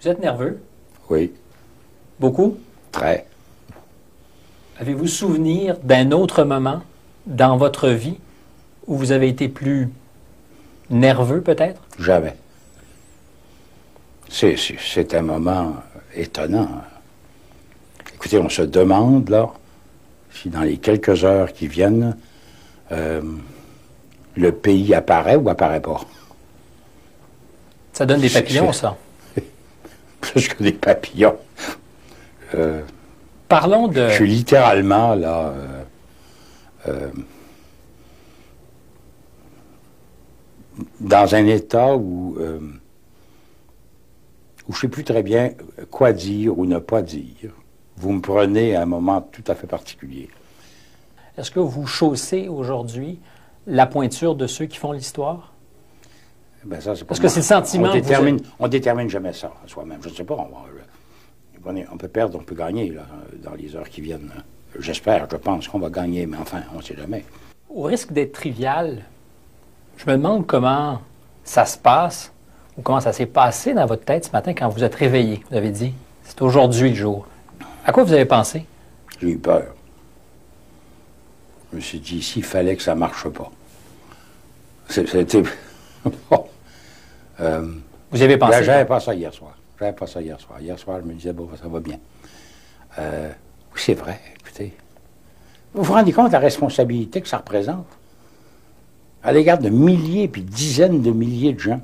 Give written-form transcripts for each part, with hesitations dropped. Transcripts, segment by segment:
Vous êtes nerveux? Oui, Beaucoup? très. Avez-vous souvenir d'un autre moment dans votre vie où vous avez été plus nerveux, peut-être? Jamais. C'est un moment étonnant. Écoutez, on se demande, là, si dans les quelques heures qui viennent, le pays apparaît ou apparaît pas. Ça donne des papillons, ça. Plus que des papillons. Parlons de... Je suis littéralement, là, dans un état où je ne sais plus très bien quoi dire ou ne pas dire. Vous me prenez à un moment tout à fait particulier. Est-ce que vous chaussez aujourd'hui la pointure de ceux qui font l'histoire? Ben ça, c'est pas Parce que moi. c'est le sentiment que vous On détermine jamais ça soi-même. Je ne sais pas. On peut perdre, on peut gagner là, dans les heures qui viennent. J'espère, je pense qu'on va gagner, mais enfin, on ne sait jamais. Au risque d'être trivial, je me demande comment ça se passe ou comment ça s'est passé dans votre tête ce matin quand vous êtes réveillé. Vous avez dit, c'est aujourd'hui le jour. À quoi vous avez pensé? J'ai eu peur. Je me suis dit, s'il fallait que ça ne marche pas. C'était... Vous y avez pensé? J'avais pas ça hier soir. Hier soir, je me disais, bon, ça va bien. Oui, c'est vrai, écoutez. Vous vous rendez compte de la responsabilité que ça représente? À l'égard de milliers puis dizaines de milliers de gens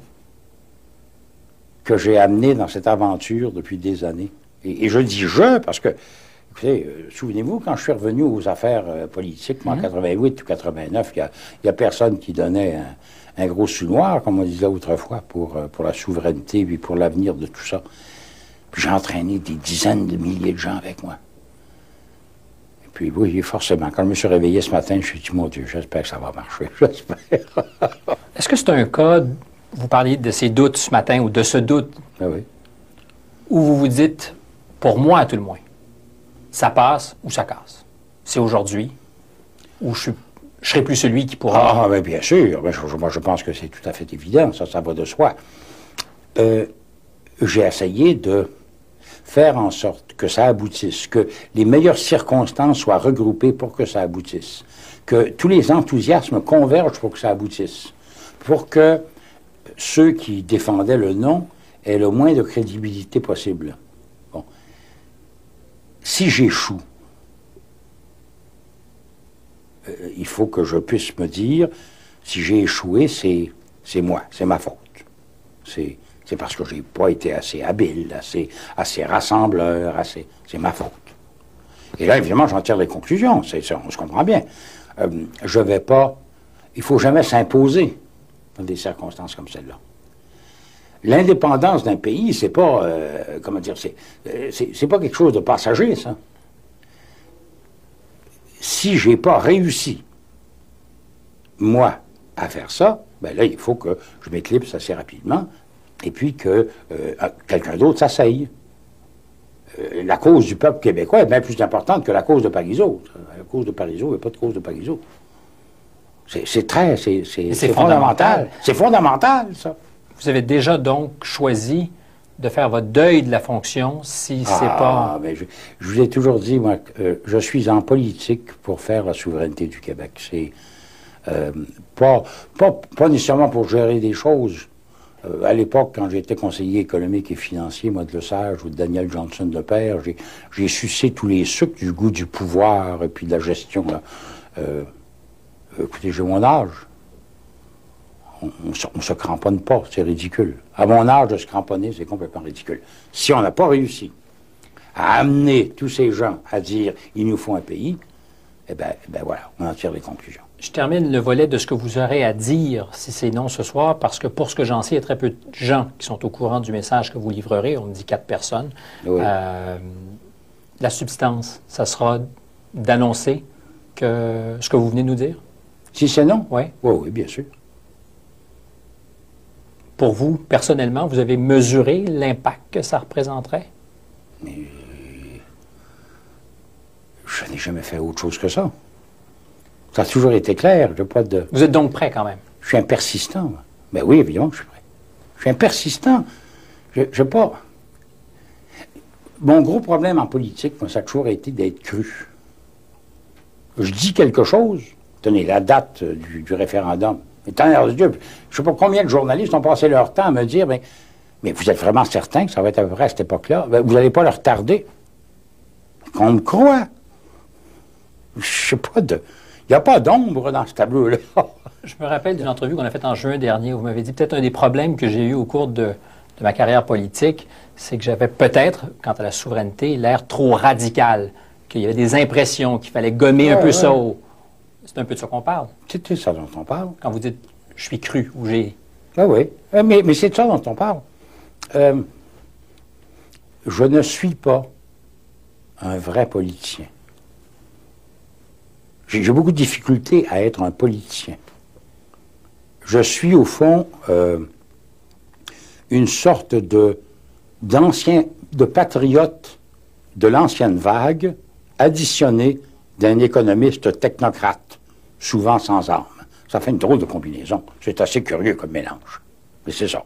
que j'ai amenés dans cette aventure depuis des années. Et je dis « je » parce que, écoutez, souvenez-vous, quand je suis revenu aux affaires politiques, moi, en 88 ou 89, il y a personne qui donnait un gros sou noir, comme on disait autrefois, pour la souveraineté puis pour l'avenir de tout ça. Puis j'ai entraîné des dizaines de milliers de gens avec moi. Et puis oui, forcément, quand je me suis réveillé ce matin, je me suis dit « mon Dieu, j'espère que ça va marcher, j'espère. » Est-ce que c'est un cas, vous parliez de ces doutes ce matin, ou de ce doute, Ben oui. où vous vous dites, pour moi à tout le moins, ça passe ou ça casse? C'est aujourd'hui, ou je serai plus celui qui pourra... Ah, ben bien sûr. Ben, moi, je pense que c'est tout à fait évident. Ça va de soi. J'ai essayé de faire en sorte que ça aboutisse, que les meilleures circonstances soient regroupées pour que ça aboutisse, que tous les enthousiasmes convergent pour que ça aboutisse, pour que ceux qui défendaient le non aient le moins de crédibilité possible. Bon. Si j'échoue, il faut que je puisse me dire, si j'ai échoué, c'est moi, c'est ma faute. C'est parce que j'ai pas été assez habile, assez rassembleur, c'est ma faute. Et là, évidemment, j'en tire les conclusions, on se comprend bien. Je vais pas, il faut jamais s'imposer dans des circonstances comme celle-là. L'indépendance d'un pays, c'est pas, comment dire, c'est pas quelque chose de passager, ça. Si j'ai pas réussi, moi, à faire ça, ben là, il faut que je m'éclipse assez rapidement et puis que quelqu'un d'autre s'asseye. La cause du peuple québécois est bien plus importante que la cause de Parizeau. La cause de Parizeau, il n'y a pas de cause de Parizeau. C'est fondamental. C'est fondamental, ça. Vous avez déjà donc choisi de faire votre deuil de la fonction si c'est pas... Mais je vous ai toujours dit, moi, je suis en politique pour faire la souveraineté du Québec. C'est pas nécessairement pour gérer des choses. À l'époque, quand j'étais conseiller économique et financier, moi, de Lesage ou de Daniel Johnson de Père, j'ai sucé tous les sucres du goût du pouvoir et puis de la gestion. Écoutez, j'ai mon âge. On se cramponne pas, c'est ridicule. À mon âge, de se cramponner, c'est complètement ridicule. Si on n'a pas réussi à amener tous ces gens à dire « il nous faut un pays », eh bien voilà, on en tire les conclusions. Je termine le volet de ce que vous aurez à dire si c'est non ce soir, parce que pour ce que j'en sais, il y a très peu de gens qui sont au courant du message que vous livrerez. On me dit 4 personnes. Oui. La substance, ça sera d'annoncer que ce que vous venez de nous dire? Si c'est non? Oui. Oui, bien sûr. Pour vous, personnellement, vous avez mesuré l'impact que ça représenterait? Mais je n'ai jamais fait autre chose que ça. Ça a toujours été clair. Vous êtes donc prêt quand même? Je suis un persistant. Mais oui, évidemment que je suis prêt. Je suis un persistant. Je pas... Mon gros problème en politique, moi, ça a toujours été d'être cru. Je dis quelque chose, tenez, la date du référendum, éternel Dieu, je ne sais pas combien de journalistes ont passé leur temps à me dire, mais vous êtes vraiment certain que ça va être à peu près à cette époque-là? Ben, vous n'allez pas le retarder. Qu'on me croit. Je sais pas de... Il n'y a pas d'ombre dans ce tableau-là. Je me rappelle d'une entrevue qu'on a faite en juin dernier où vous m'avez dit peut-être un des problèmes que j'ai eu au cours de ma carrière politique, c'est que j'avais peut-être, quant à la souveraineté, l'air trop radical, qu'il y avait des impressions, qu'il fallait gommer un peu ça. C'est un peu de ça qu'on parle. C'est ça dont on parle. Quand vous dites « je suis cru » ou « j'ai... » Ah oui, mais c'est de ça dont on parle. Je ne suis pas un vrai politicien. J'ai beaucoup de difficultés à être un politicien. Je suis, au fond, une sorte de patriote de l'ancienne vague, additionné d'un économiste technocrate, souvent sans âme. Ça fait une drôle de combinaison. C'est assez curieux comme mélange. Mais c'est ça.